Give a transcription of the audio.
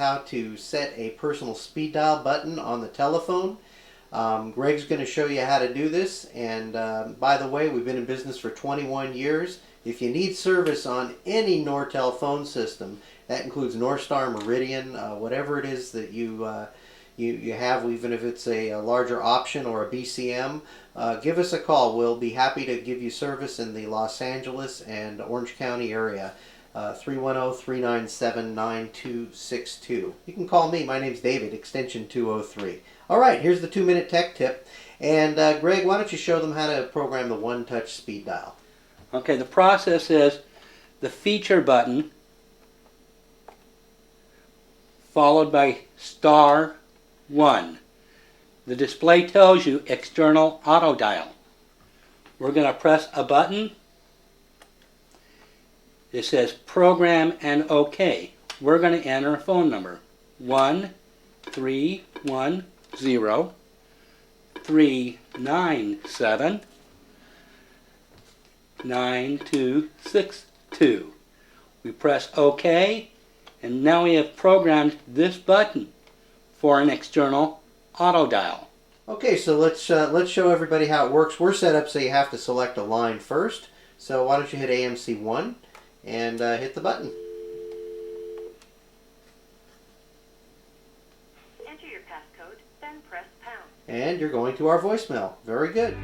how to set a personal speed dial button on the telephone. Greg's going to show you how to do this, and by the way, we've been in business for 21 years. If you need service on any Nortel phone system, that includes Norstar, Meridian, whatever it is that you have, even if it's a larger option or a BCM, give us a call. We'll be happy to give you service in the Los Angeles and Orange County area. 310-397-9262. You can call me. My name's David, extension 203. All right, here's the 2-minute tech tip. And Greg, why don't you show them how to program the one-touch speed dial? Okay, the process is the feature button followed by *1. The display tells you external auto dial. We're going to press a button. It says program and OK. We're going to enter a phone number 1-310-397-9262. We press OK, and now we have programmed this button for an external auto dial. Okay, so let's show everybody how it works. We're set up so you have to select a line first. So why don't you hit AMC 1 and hit the button. Enter your passcode, then press pound. And you're going to our voicemail. Very good.